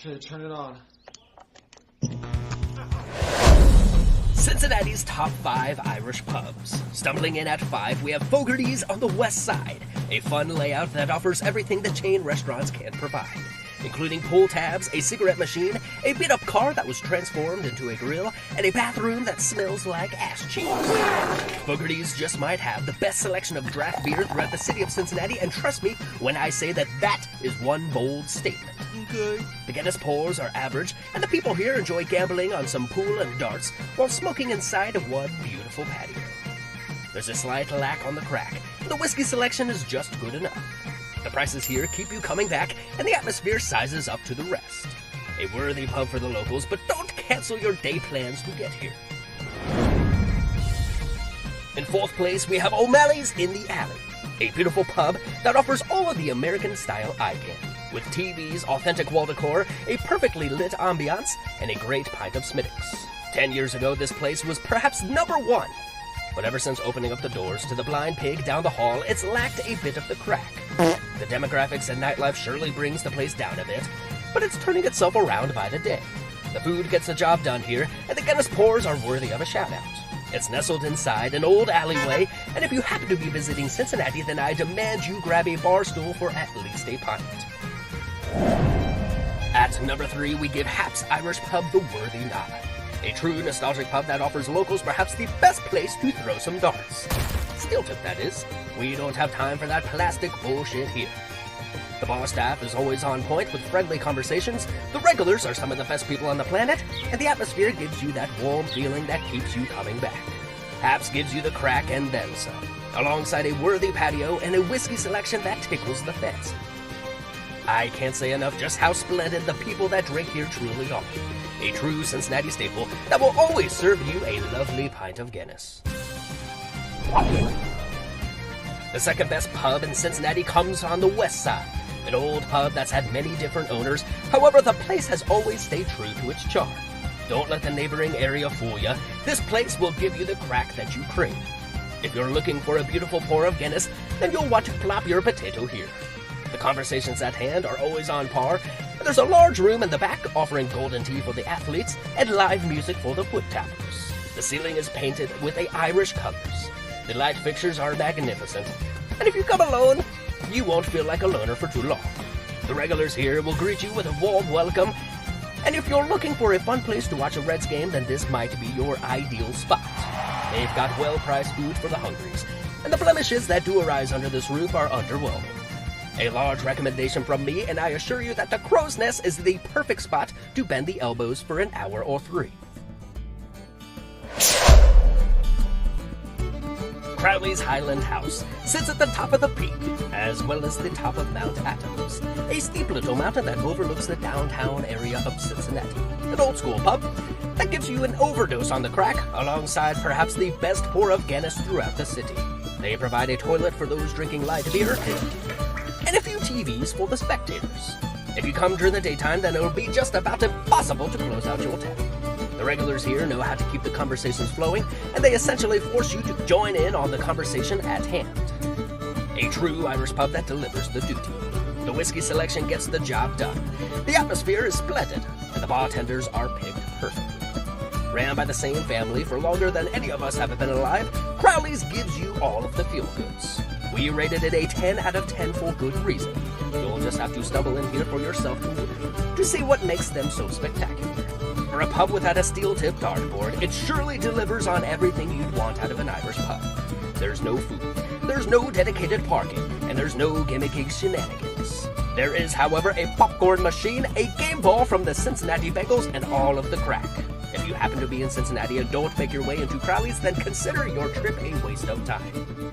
Okay, turn it on. Cincinnati's top 5 Irish pubs. Stumbling in at 5, we have Fogarty's on the west side, a fun layout that offers everything the chain restaurants can provide, including pull tabs, a cigarette machine, a beat-up car that was transformed into a grill, and a bathroom that smells like ass cheeks. Fogarty's just might have the best selection of draft beer throughout the city of Cincinnati, and trust me when I say that that is one bold statement. Okay. The Guinness pours are average, and the people here enjoy gambling on some pool and darts while smoking inside of one beautiful patio. There's a slight lack on the crack, and the whiskey selection is just good enough. The prices here keep you coming back, and the atmosphere sizes up to the rest. A worthy pub for the locals, but don't cancel your day plans to get here. In 4th place, we have O'Malley's in the Alley, a beautiful pub that offers all of the American-style eye candy, with TVs, authentic wall decor, a perfectly lit ambiance, and a great pint of Smittix. 10 years ago, this place was perhaps number 1, but ever since opening up the doors to the blind pig down the hall, it's lacked a bit of the crack. The demographics and nightlife surely brings the place down a bit, but it's turning itself around by the day. The food gets the job done here, and the Guinness pours are worthy of a shout-out. It's nestled inside an old alleyway, and if you happen to be visiting Cincinnati, then I demand you grab a bar stool for at least a pint. At number 3, we give Hap's Irish Pub the worthy nod. A true nostalgic pub that offers locals perhaps the best place to throw some darts. Steel tip, that is. We don't have time for that plastic bullshit here. The bar staff is always on point with friendly conversations, the regulars are some of the best people on the planet, and the atmosphere gives you that warm feeling that keeps you coming back. Hap's gives you the crack and then some, alongside a worthy patio and a whiskey selection that tickles the fancy. I can't say enough just how splendid the people that drink here truly are. A true Cincinnati staple that will always serve you a lovely pint of Guinness. The second best pub in Cincinnati comes on the west side. An old pub that's had many different owners, however the place has always stayed true to its charm. Don't let the neighboring area fool you. This place will give you the crack that you crave. If you're looking for a beautiful pour of Guinness, then you'll want to plop your potato here. The conversations at hand are always on par, and there's a large room in the back offering golden tea for the athletes and live music for the foot tappers. The ceiling is painted with Irish colors. The light fixtures are magnificent, and if you come alone, you won't feel like a loner for too long. The regulars here will greet you with a warm welcome, and if you're looking for a fun place to watch a Reds game, then this might be your ideal spot. They've got well-priced food for the hungries, and the blemishes that do arise under this roof are underwhelming. A large recommendation from me, and I assure you that the Crow's Nest is the perfect spot to bend the elbows for an hour or 3. Crowley's Highland House sits at the top of the peak, as well as the top of Mount Adams, a steep little mountain that overlooks the downtown area of Cincinnati. An old-school pub that gives you an overdose on the crack, alongside perhaps the best pour of Guinness throughout the city. They provide a toilet for those drinking light beer, and a few TVs for the spectators. If you come during the daytime, then it'll be just about impossible to close out your tab. The regulars here know how to keep the conversations flowing, and they essentially force you to join in on the conversation at hand. A true Irish pub that delivers the duty. The whiskey selection gets the job done. The atmosphere is splendid, and the bartenders are picked perfectly. Ran by the same family for longer than any of us have been alive, Crowley's gives you all of the feel-goods. We rated it a 10 out of 10 for good reason. You'll just have to stumble in here for yourself to see what makes them so spectacular. For a pub without a steel-tipped dartboard, it surely delivers on everything you'd want out of an Irish pub. There's no food, there's no dedicated parking, and there's no gimmicky shenanigans. There is, however, a popcorn machine, a game ball from the Cincinnati Bengals, and all of the crack. If you happen to be in Cincinnati and don't make your way into Crowley's, then consider your trip a waste of time.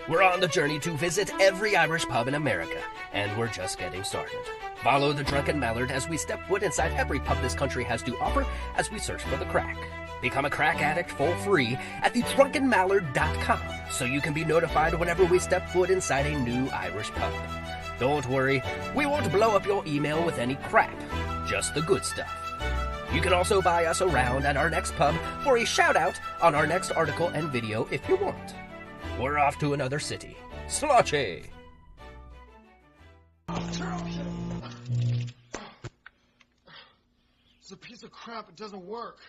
We're on the journey to visit every Irish pub in America, and we're just getting started. Follow the Drunken Mallard as we step foot inside every pub this country has to offer as we search for the crack. Become a crack addict for free at thedrunkenmallard.com so you can be notified whenever we step foot inside a new Irish pub. Don't worry, we won't blow up your email with any crap, just the good stuff. You can also buy us around at our next pub for a shout-out on our next article and video if you want. We're off to another city. Slotchy! It's a piece of crap. It doesn't work.